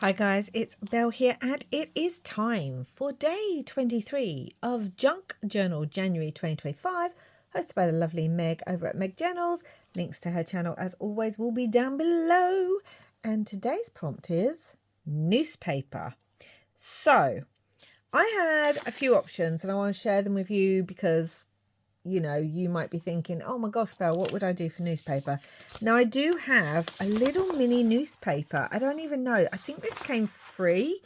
Hi guys, it's Belle here and it is time for day 23 of Junk Journal January 2025, hosted by the lovely Meg over at Meg Journals. Links to her channel as always will be down below. And today's prompt is newspaper. So I had a few options and I want to share them with you because you might be thinking, oh my gosh, Belle, what would I do for newspaper? Now, I do have a little mini newspaper. I don't even know. I think this came free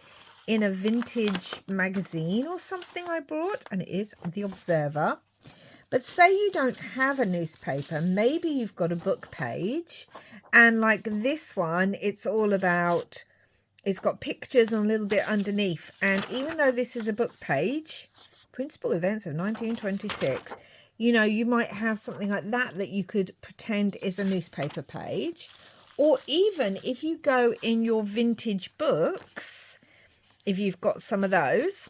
in a vintage magazine or something I bought, and it is The Observer. But say you don't have a newspaper, maybe you've got a book page, and like this one, it's all about, it's got pictures and a little bit underneath. And even though this is a book page, Principal Events of 1926, you might have something like that you could pretend is a newspaper page. Or even if you go in your vintage books, if you've got some of those,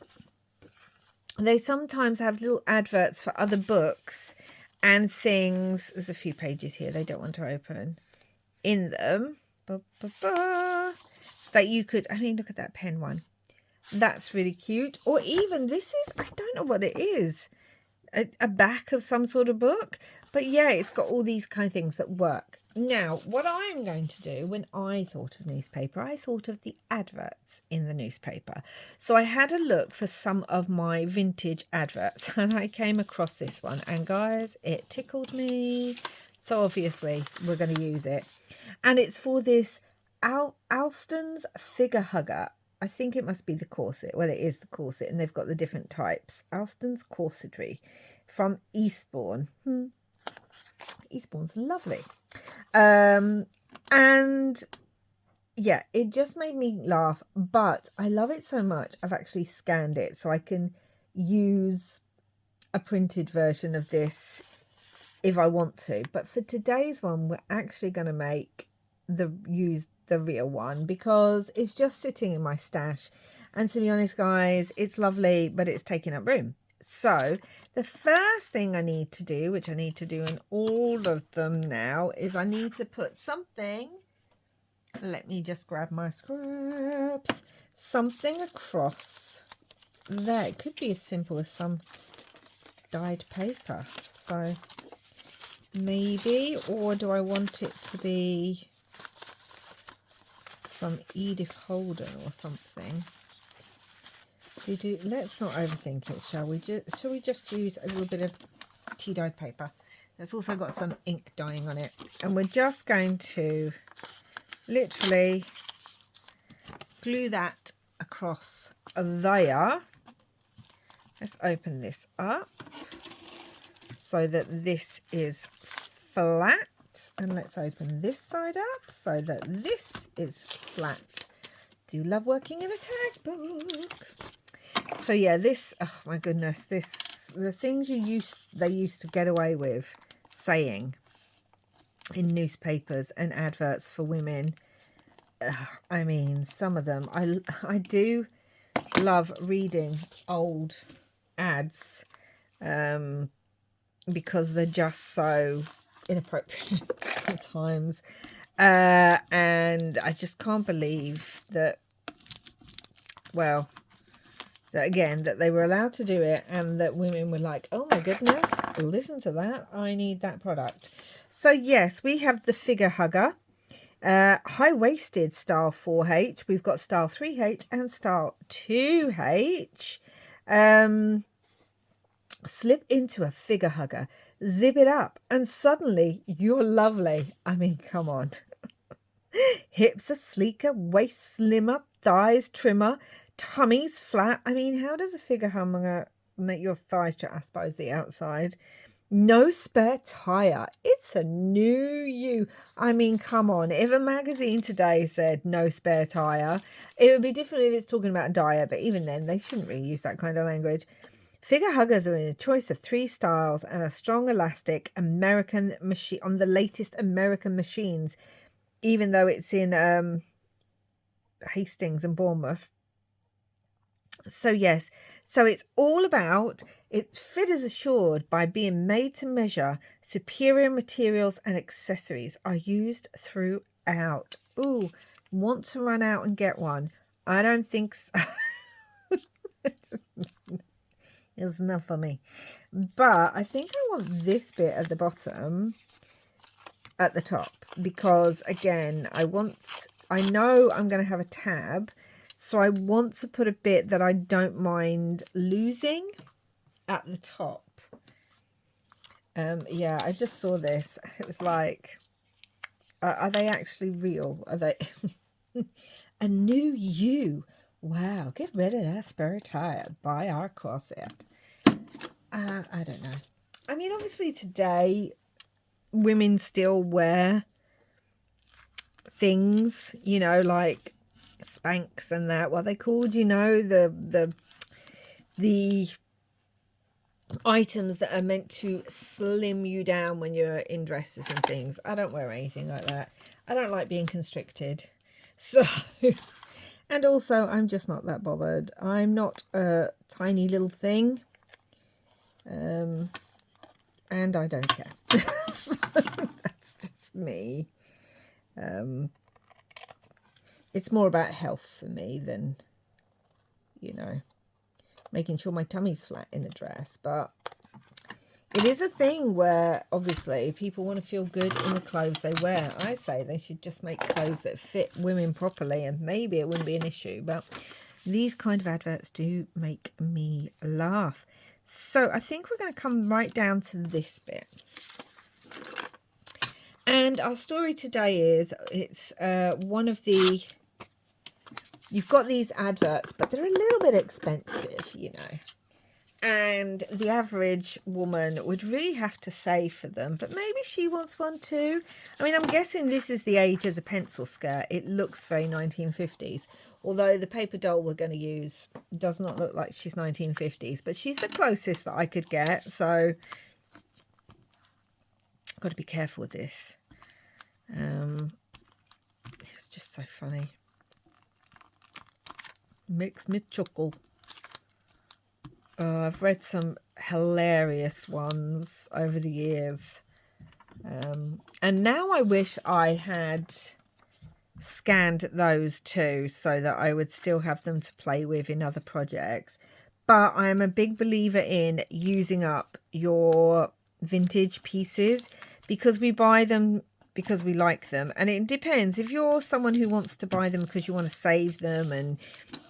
they sometimes have little adverts for other books and things. There's a few pages here they don't want to open in them. That you could, look at that pen one. That's really cute. Or even this is, I don't know what it is. A back of some sort of book, but yeah, it's got all these kind of things that work. Now, what I'm going to do when I thought of newspaper, I thought of the adverts in the newspaper. So I had a look for some of my vintage adverts and I came across this one, and guys, it tickled me. So obviously we're going to use it, and it's for this Alston's figure hugger. I think it must be the corset. Well, it is the corset, and they've got the different types. Alston's Corsetry from Eastbourne. Eastbourne's lovely. And yeah, it just made me laugh, but I love it so much. I've actually scanned it so I can use a printed version of this if I want to. But for today's one, we're actually going to use the real one because it's just sitting in my stash, and to be honest guys, it's lovely but it's taking up room. So the first thing I need to do, which I need to do in all of them now, is I need to put something, let me just grab my scraps, something across there. It could be as simple as some dyed paper, so maybe, or do I want it to be from Edith Holden or something? Let's not overthink it, shall we? Shall we just use a little bit of tea dyed paper? That's also got some ink dyeing on it, and we're just going to literally glue that across there. Let's open this up so that this is flat. And let's open this side up so that this is flat. Do love working in a tag book. So yeah, this, oh my goodness, the things they used to get away with saying in newspapers and adverts for women. Some of them, I do love reading old ads because they're just so inappropriate sometimes, and I just can't believe that, well, that they were allowed to do it, and that women were like, oh my goodness, listen to that, I need that product. So yes, we have the figure hugger, high-waisted style 4H. We've got style 3H and style 2H. Slip into a figure hugger, zip it up, and suddenly you're lovely. Come on. Hips are sleeker, waist slimmer, thighs trimmer, tummy's flat. How does a figure hugger make your thighs to, I suppose, the outside? No spare tire. It's a new you. Come on. If a magazine today said no spare tire, it would be different if it's talking about a diet, but even then, they shouldn't really use that kind of language. Figure huggers are in a choice of 3 styles and a strong elastic American machine on the latest American machines, even though it's in Hastings and Bournemouth. So yes, so it's all about, its fit is assured by being made to measure. Superior materials and accessories are used throughout. Ooh, Want to run out and get one? I don't think so. It's not for me. But I think I want this bit at the bottom, at the top, because again, I know I'm going to have a tab, so I want to put a bit that I don't mind losing at the top. Yeah, I just saw this. It was like, are they actually real? Are they a new you? Wow, get rid of that spare tire. Buy our corset. I don't know. I mean, obviously today women still wear things, you know, like Spanx and that. What are they called? You know, the items that are meant to slim you down when you're in dresses and things. I don't wear anything like that. I don't like being constricted. So, and also I'm just not that bothered. I'm not a tiny little thing. And I don't care. So that's just me. It's more about health for me than, you know, making sure my tummy's flat in a dress. But it is a thing where obviously people want to feel good in the clothes they wear. I say they should just make clothes that fit women properly, and maybe it wouldn't be an issue. But these kind of adverts do make me laugh. So I think we're going to come right down to this bit. And our story today is, it's one of the, you've got these adverts, but they're a little bit expensive, you know. And the average woman would really have to save for them, but maybe she wants one too. I mean, I'm guessing this is the age of the pencil skirt. It looks very 1950s, although the paper doll we're going to use does not look like she's 1950s, but she's the closest that I could get, so I've got to be careful with this. It's just so funny. Makes me chuckle. I've read some hilarious ones over the years. And now I wish I had scanned those too, so that I would still have them to play with in other projects. But I am a big believer in using up your vintage pieces, because we buy them because we like them. And it depends. If you're someone who wants to buy them because you want to save them and,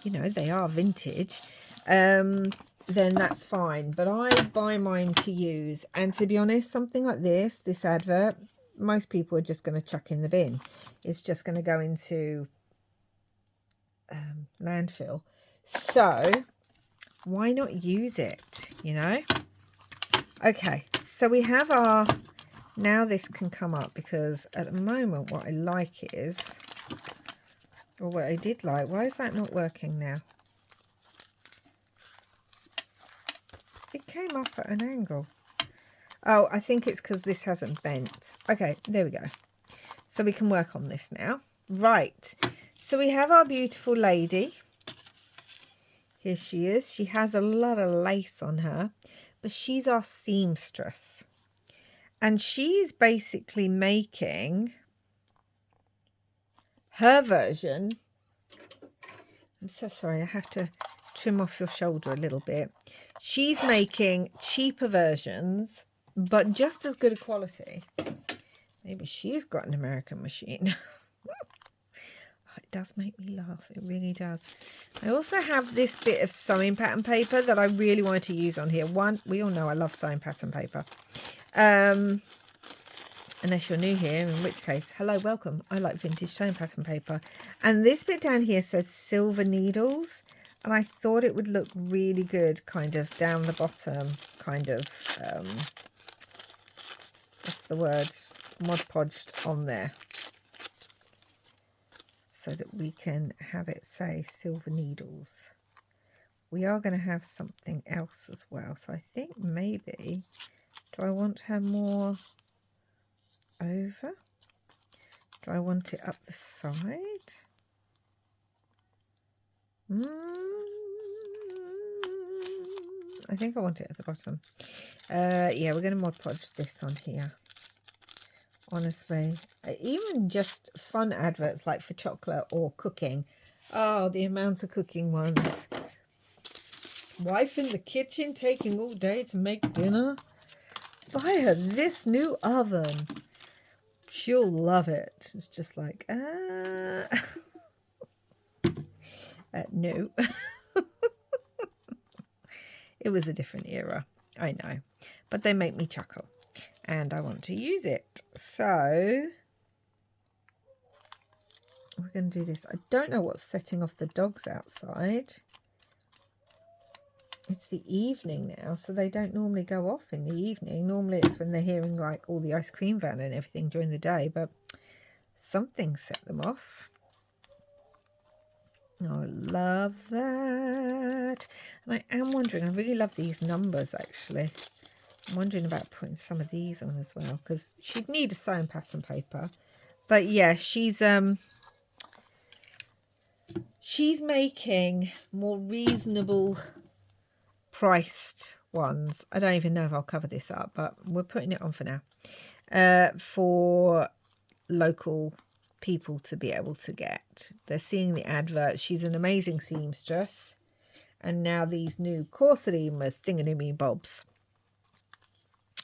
you know, they are vintage, then that's fine. But I buy mine to use. And to be honest, something like this advert, most people are just going to chuck in the bin. It's just going to go into landfill. So why not use it, you know? Okay, so we have our, now this can come up, because at the moment what I like is, or what I did like, why is that not working now? It came up at an angle. Oh, I think it's because this hasn't bent. Okay, there we go. So we can work on this now. Right, so we have our beautiful lady. Here she is. She has a lot of lace on her, but she's our seamstress. And she's basically making her version. I'm so sorry, I have to trim off your shoulder a little bit. She's making cheaper versions, but just as good a quality. Maybe she's got an American machine. It does make me laugh. It really does. I also have this bit of sewing pattern paper that I really wanted to use on here. One, we all know I love sewing pattern paper. Unless you're new here, in which case, hello, welcome. I like vintage sewing pattern paper. And this bit down here says silver needles. And I thought it would look really good kind of down the bottom, kind of, what's the word, Mod Podged on there. So that we can have it say silver needles. We are going to have something else as well. So I think maybe, do I want her more over? Do I want it up the side? I think I want it at the bottom. Yeah, we're going to Mod Podge this on here. honestly. Even just fun adverts like for chocolate or cooking. Oh, the amount of cooking ones. Wife in the kitchen taking all day to make dinner. Buy her this new oven. She'll love it. It's just like, no. It was a different era, I know. But they make me chuckle. And I want to use it. So we're going to do this. I don't know what's setting off the dogs outside. It's the evening now, so they don't normally go off in the evening. Normally it's when they're hearing like all the ice cream van and everything during the day, but something set them off. Oh, I love that. And I am wondering, I really love these numbers actually. I'm wondering about putting some of these on as well, because she'd need a sewing pattern paper. But yeah, she's making more reasonable priced ones. I don't even know if I'll cover this up, but we're putting it on for now. For local people to be able to get. They're seeing the advert. She's an amazing seamstress. And now these new corseting with thingammy bobs.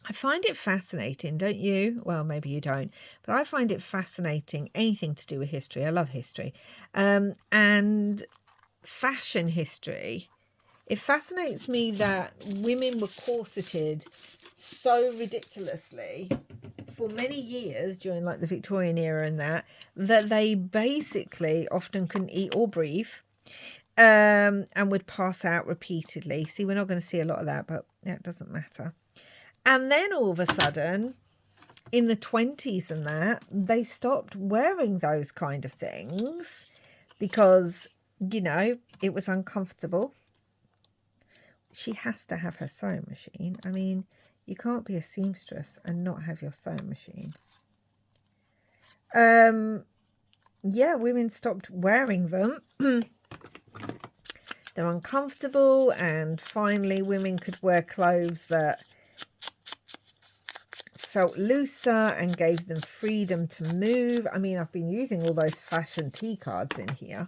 I find it fascinating, don't you? Well, maybe you don't, but I find it fascinating, anything to do with history. I love history. And fashion history. It fascinates me that women were corseted so ridiculously for many years during like the Victorian era and that they basically often couldn't eat or breathe, and would pass out repeatedly. See, we're not going to see a lot of that, but yeah, it doesn't matter. And then all of a sudden, in the 20s and that, they stopped wearing those kind of things because, you know, it was uncomfortable. She has to have her sewing machine. I mean, you can't be a seamstress and not have your sewing machine. Yeah, women stopped wearing them. They're uncomfortable, and finally women could wear clothes that felt looser and gave them freedom to move. I mean, I've been using all those fashion tea cards in here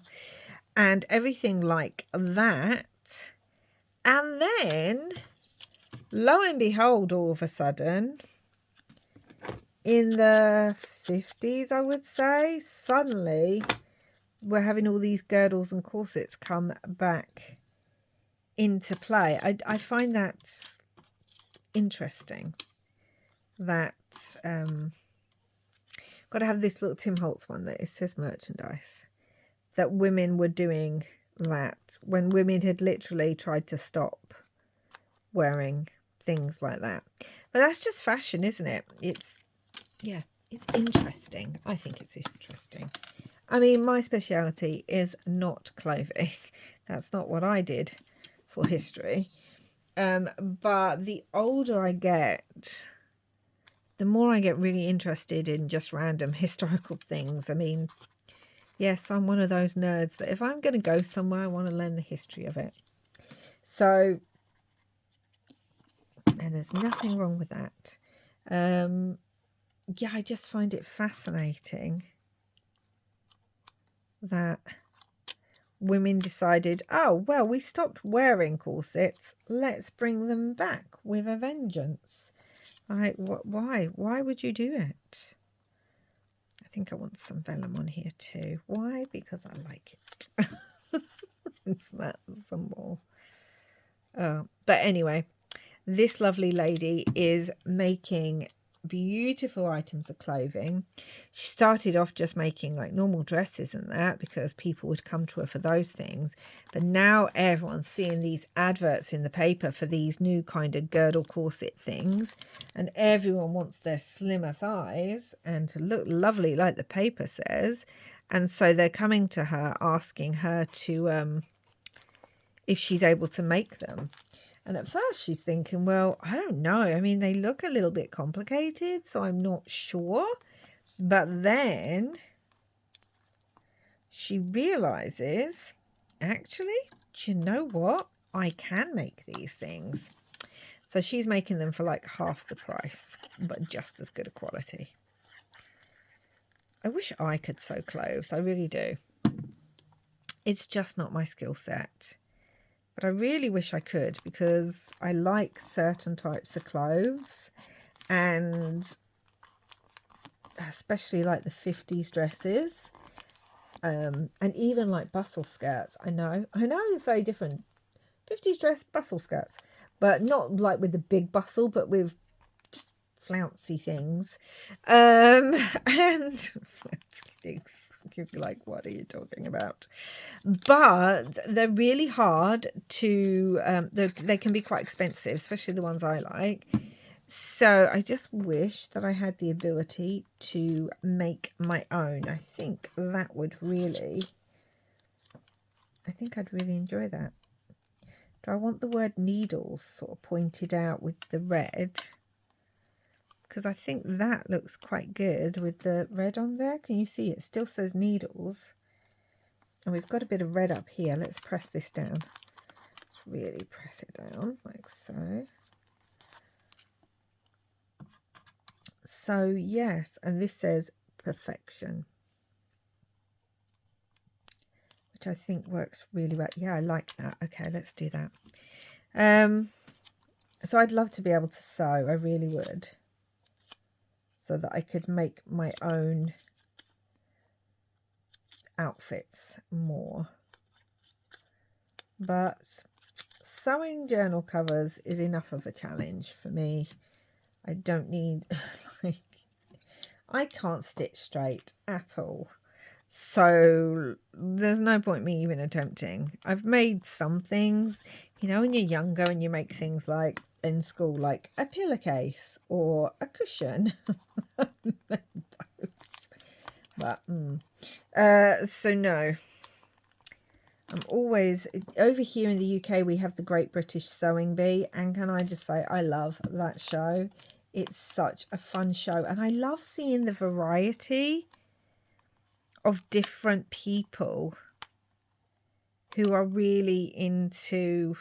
and everything like that. And then, lo and behold, all of a sudden, in the 50s, I would say, suddenly we're having all these girdles and corsets come back into play. I find that interesting. That got to have this little Tim Holtz one that it says merchandise, that women were doing that when women had literally tried to stop wearing things like that. But that's just fashion, isn't it? It's interesting. I think it's interesting. I mean, my speciality is not clothing. That's not what I did for history. But the older I get, the more I get really interested in just random historical things. I mean, yes, I'm one of those nerds that if I'm going to go somewhere, I want to learn the history of it. So, and there's nothing wrong with that. Yeah, I just find it fascinating that women decided, oh, well, we stopped wearing corsets. Let's bring them back with a vengeance. Why? Why would you do it? I think I want some vellum on here too. Why? Because I like it. It's that some more. But anyway, this lovely lady is making beautiful items of clothing. She started off just making like normal dresses and that because people would come to her for those things, but now everyone's seeing these adverts in the paper for these new kind of girdle corset things, and everyone wants their slimmer thighs and to look lovely like the paper says, and so they're coming to her asking her to if she's able to make them. And at first she's thinking, well, I don't know. I mean, they look a little bit complicated, so I'm not sure. But then she realizes, actually, do you know what? I can make these things. So she's making them for like half the price, but just as good a quality. I wish I could sew clothes. I really do. It's just not my skill set. But I really wish I could, because I like certain types of clothes, and especially like the 50s dresses, and even like bustle skirts. I know it's very different. 50s dress, bustle skirts, but not like with the big bustle, but with just flouncy things. And you're like, what are you talking about? But they're really hard to, they can be quite expensive, especially the ones I like. So I just wish that I had the ability to make my own. I think I'd really enjoy that. Do I want the word needles sort of pointed out with the red? Because I think that looks quite good with the red on there. Can you see it still says needles? And we've got a bit of red up here. Let's press this down. Let's really press it down like so. So yes, and this says perfection, which I think works really well. Yeah, I like that. Okay, let's do that. So I'd love to be able to sew. I really would. So that I could make my own outfits more. But sewing journal covers is enough of a challenge for me. I don't need, like, I can't stitch straight at all. So there's no point me even attempting. I've made some things, you know, when you're younger and you make things like in school, like a pillowcase or a cushion. But so no, I'm always over here in the UK. We have the Great British Sewing Bee, and can I just say I love that show. It's such a fun show, and I love seeing the variety of different people who are really into.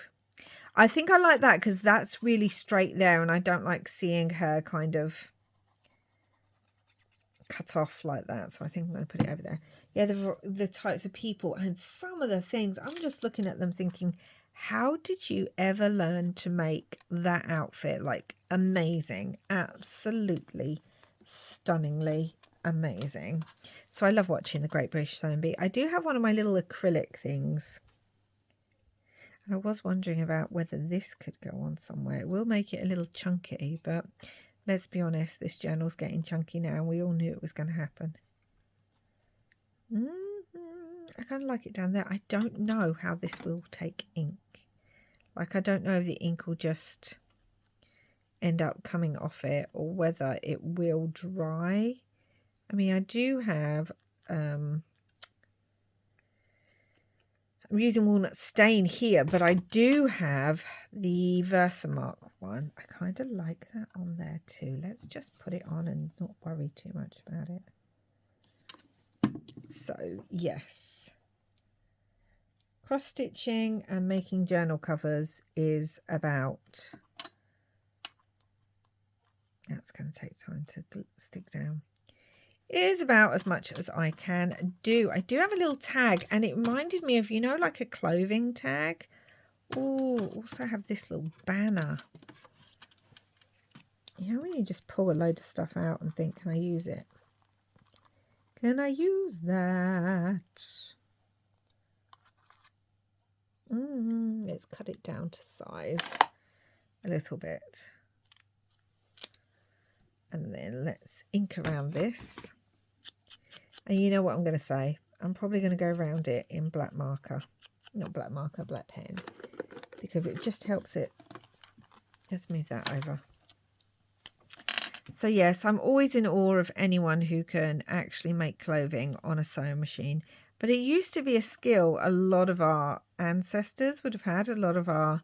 I think I like that because that's really straight there, and I don't like seeing her kind of cut off like that. So I think I'm going to put it over there. Yeah, the types of people and some of the things, I'm just looking at them thinking, how did you ever learn to make that outfit? Like, amazing. Absolutely stunningly amazing. So I love watching the Great British Sewing Bee. I do have one of my little acrylic things. And I was wondering about whether this could go on somewhere. It will make it a little chunky, but let's be honest, this journal's getting chunky now, and we all knew it was going to happen. I kind of like it down there. I don't know how this will take ink. Like, I don't know if the ink will just end up coming off it or whether it will dry. I mean, I do have... I'm using walnut stain here, but I do have the Versamark one. I kind of like that on there too. Let's just put it on and not worry too much about it. So, yes. Cross-stitching and making journal covers is about... That's going to take time to stick down. It is about as much as I can do. I do have a little tag, and it reminded me of, you know, like a clothing tag. Oh, also have this little banner. You know, when you just pull a load of stuff out and think, can I use it? Can I use that? Let's cut it down to size a little bit. And then let's ink around this. And you know what I'm going to say? I'm probably going to go around it in black marker. Not black marker, black pen. Because it just helps it. Let's move that over. So yes, I'm always in awe of anyone who can actually make clothing on a sewing machine. But it used to be a skill a lot of our ancestors would have had, a lot of our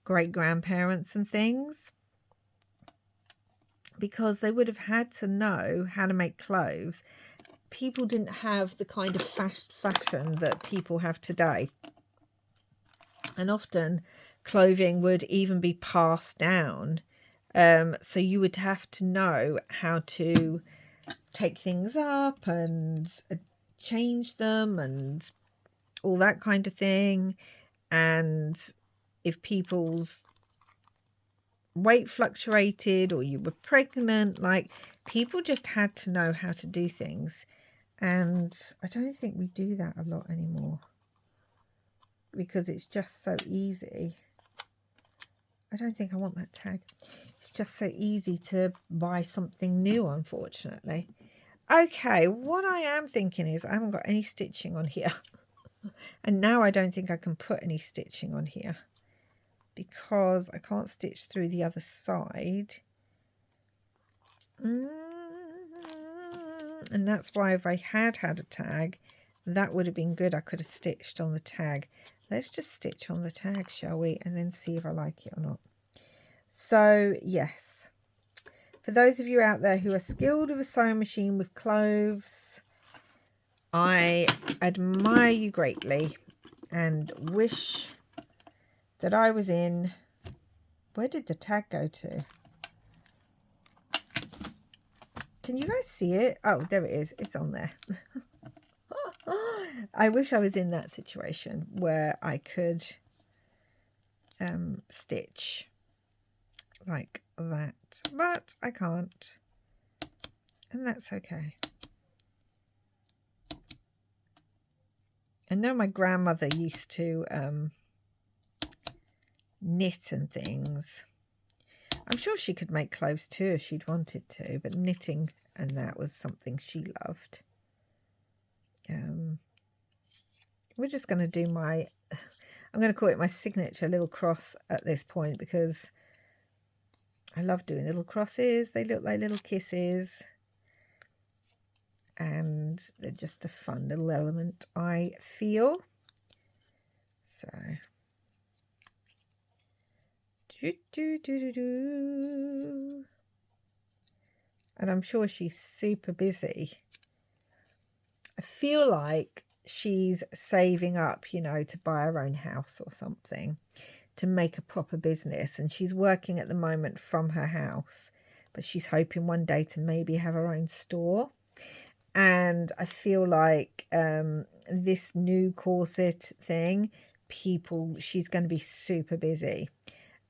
great-grandparents and things. Because they would have had to know how to make clothes. People didn't have the kind of fast fashion that people have today. And often clothing would even be passed down. So you would have to know how to take things up and change them and all that kind of thing. And if people's weight fluctuated or you were pregnant, like, people just had to know how to do things. And I don't think we do that a lot anymore because it's just so easy. I don't think I want that tag. It's just so easy to buy something new, unfortunately. Okay, what I am thinking is I haven't got any stitching on here. And now I don't think I can put any stitching on here because I can't stitch through the other side. And that's why if I had a tag, that would have been good. I could have stitched on the tag. Let's just stitch on the tag, shall we? And then see if I like it or not. So, yes. For those of you out there who are skilled with a sewing machine with clothes, I admire you greatly and wish that I was in... Where did the tag go to? Can you guys see it? Oh, there it is. It's on there. I wish I was in that situation where I could stitch like that, but I can't, and that's okay. I know my grandmother used to knit and things. I'm sure she could make clothes too if she'd wanted to, but knitting and that was something she loved. We're just going to do my, I'm going to call it my signature little cross at this point because I love doing little crosses. They look like little kisses and they're just a fun little element, I feel. So, and I'm sure she's super busy. I feel like she's saving up, you know, to buy her own house or something, to make a proper business. And she's working at the moment from her house, but she's hoping one day to maybe have her own store. And I feel like this new corset thing, she's going to be super busy.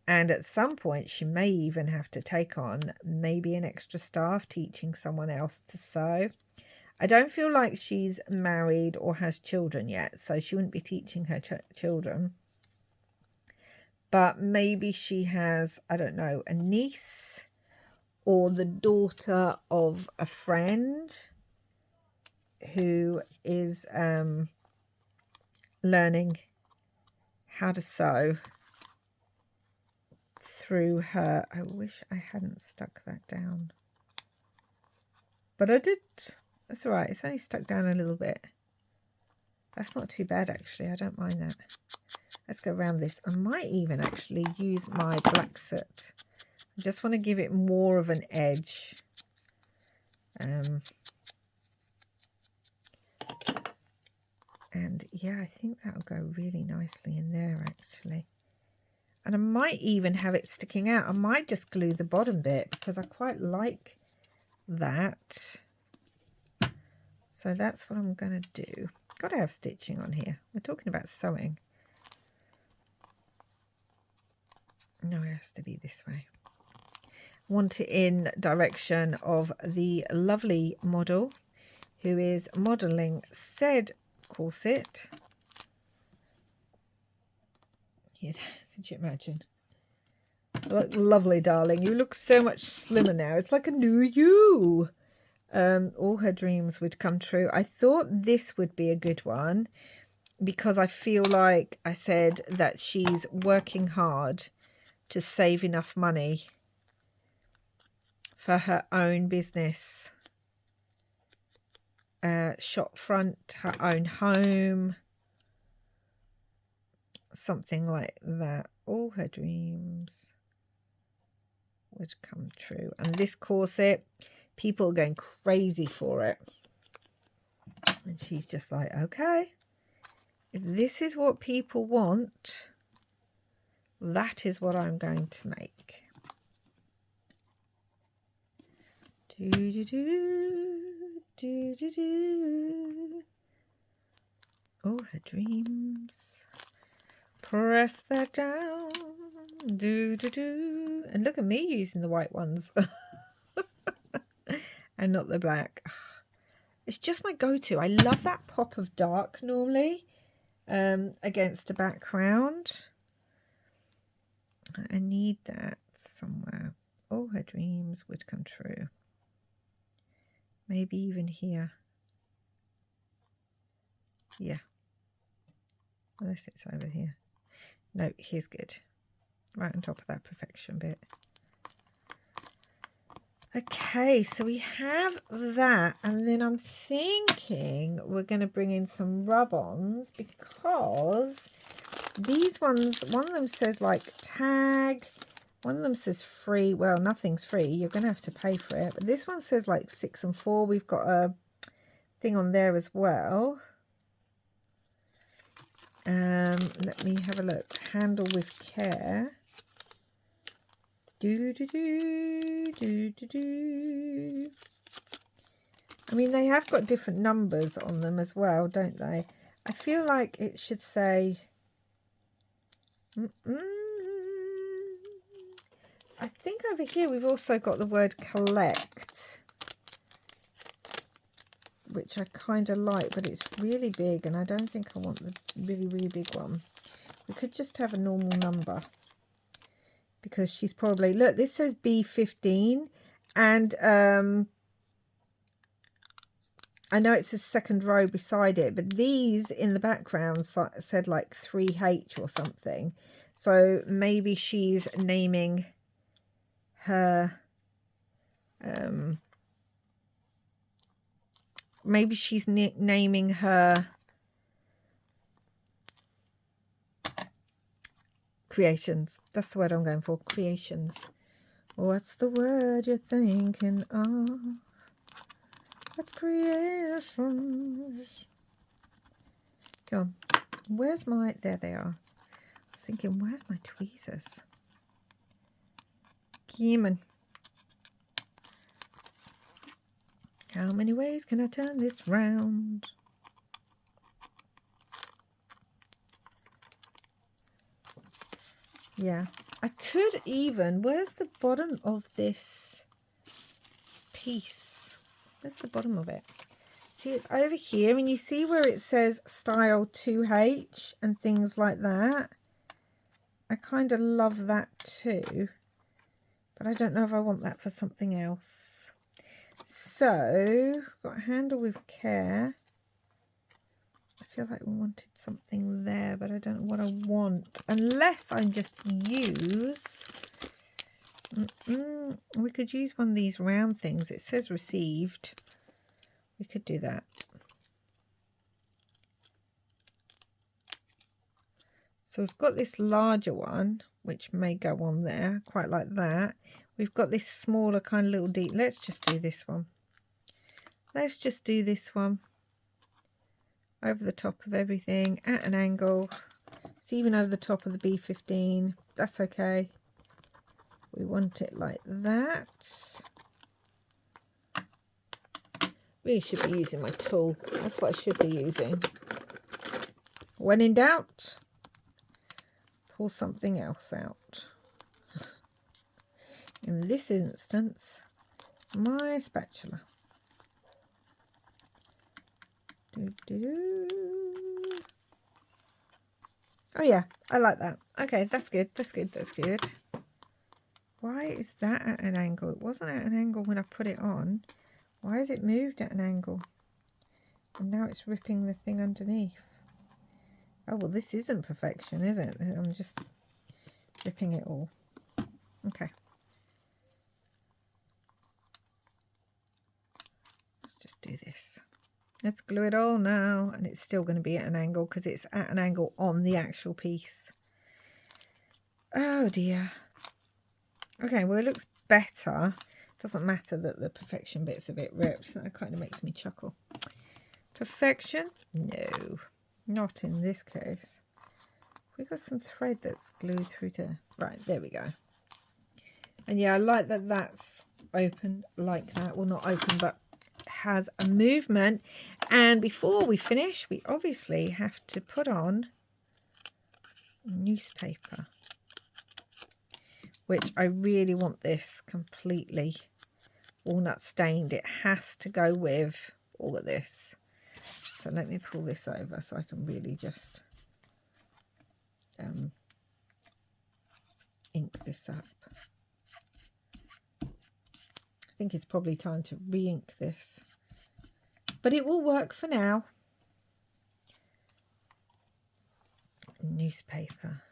And at some point, she may even have to take on maybe an extra staff teaching someone else to sew. I don't feel like she's married or has children yet, so she wouldn't be teaching her children. But maybe she has, I don't know, a niece or the daughter of a friend who is learning how to sew through her. I wish I hadn't stuck that down, but I did. That's all right. It's only stuck down a little bit. That's not too bad, actually. I don't mind that. Let's go around this. I might even actually use my black soot. I just want to give it more of an edge. And yeah, I think that'll go really nicely in there, actually. And I might even have it sticking out. I might just glue the bottom bit because I quite like that. So that's what I'm going to do. Got to have stitching on here. We're talking about sewing. No, it has to be this way. Want it in direction of the lovely model who is modelling said corset. Yeah, could you imagine? You look lovely, darling. You look so much slimmer now. It's like a new you. All her dreams would come true. I thought this would be a good one because I feel like I said that she's working hard to save enough money for her own business. Shop front, her own home, something like that. All her dreams would come true. And this corset, people are going crazy for it. And she's just like, okay, if this is what people want, that is what I'm going to make. Do do do do do do. Oh, her dreams. Press that down. Do do do. And look at me using the white ones. And not the black. It's just my go-to. I love that pop of dark normally against a background. I need that somewhere. All her dreams would come true. Maybe even here. Yeah. Unless it's over here. No, here's good. Right on top of that perfection bit. Okay, so we have that, and then I'm thinking we're going to bring in some rub-ons because these ones, one of them says like tag, one of them says free. Well, nothing's free. You're going to have to pay for it. But this one says like 6 and 4. We've got a thing on there as well. Let me have a look. Handle with care. Do do do do do do. I mean, they have got different numbers on them as well, don't they? I feel like it should say. I think over here we've also got the word collect, which I kind of like, but it's really big, and I don't think I want the really, really big one. We could just have a normal number. Because she's probably, look, this says B15, and I know it's a second row beside it, but these in the background said like 3H or something. So maybe she's naming her, maybe she's naming her creations. That's the word I'm going for. Creations. What's the word you're thinking of? What's creations? Come on. Where's my... There they are. I was thinking, where's my tweezers? Come on. How many ways can I turn this round? Yeah, I could even, where's the bottom of this piece? Where's the bottom of it? See, it's over here, and you see where it says style 2H and things like that. I kind of love that too, but I don't know if I want that for something else. So, got a handle with care. I feel like we wanted something there, but I don't know what I want. Unless I just use... we could use one of these round things. It says received. We could do that. So we've got this larger one, which may go on there, quite like that. We've got this smaller kind of little deep. Let's just do this one. Let's just do this one. Over the top of everything, at an angle. It's even over the top of the B15. That's okay. We want it like that. Really should be using my tool. That's what I should be using. When in doubt, pull something else out. In this instance, my spatula. Oh yeah, I like that. Okay, that's good. That's good. That's good. Why is that at an angle? It wasn't at an angle when I put it on. Why is it moved at an angle? And now it's ripping the thing underneath. Oh, well, this isn't perfection, is it? I'm just ripping it all. Okay. Let's just do this. Let's glue it all now. And it's still going to be at an angle because it's at an angle on the actual piece. Oh, dear. Okay, well, it looks better. Doesn't matter that the perfection bit's a bit ripped. That kind of makes me chuckle. Perfection? No, not in this case. We got some thread that's glued through to... Right, there we go. And yeah, I like that that's open like that. Well, not open, but has a movement. And before we finish, we obviously have to put on newspaper, which I really want this completely walnut stained. It has to go with all of this. So let me pull this over so I can really just ink this up. I think it's probably time to re-ink this, but it will work for now. Newspaper.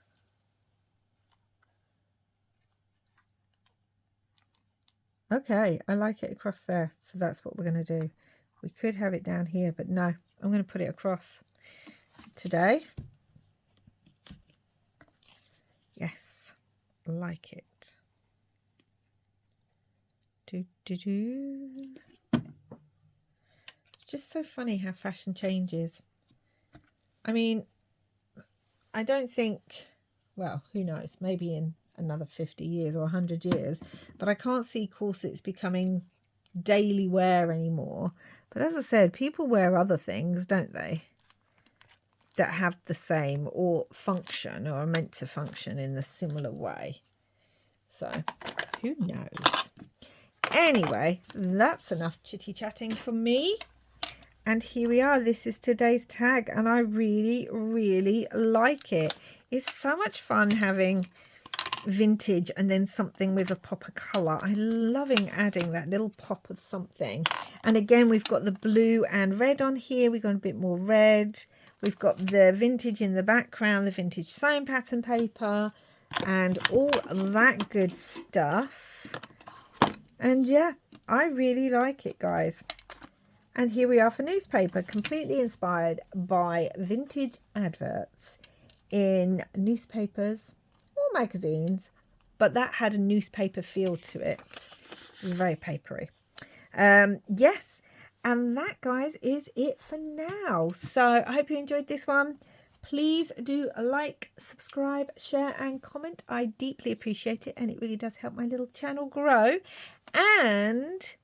Okay, I like it across there, so that's what we're going to do. We could have it down here, but no, I'm going to put it across today. Yes, like it. It's just so funny how fashion changes. I mean, I don't think, well, who knows, maybe in another 50 years or 100 years, but I can't see corsets becoming daily wear anymore. But as I said, people wear other things, don't they, that have the same or function or are meant to function in the similar way. So who knows? Anyway, that's enough chitty chatting from me. And here we are. This is today's tag, and I really, really like it. It's so much fun having vintage and then something with a pop of colour. I'm loving adding that little pop of something. And again, we've got the blue and red on here. We've got a bit more red. We've got the vintage in the background, the vintage sewing pattern paper, and all that good stuff. And yeah, I really like it, guys. And here we are for newspaper, completely inspired by vintage adverts in newspapers or magazines, but that had a newspaper feel to it. Very papery. Yes, and that, guys, is it for now. So I hope you enjoyed this one. Please do like, subscribe, share and comment. I deeply appreciate it, and it really does help my little channel grow. And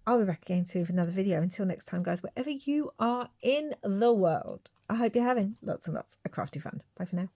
I'll be back again soon with another video. Until next time, guys, wherever you are in the world, I hope you're having lots and lots of crafty fun. Bye for now.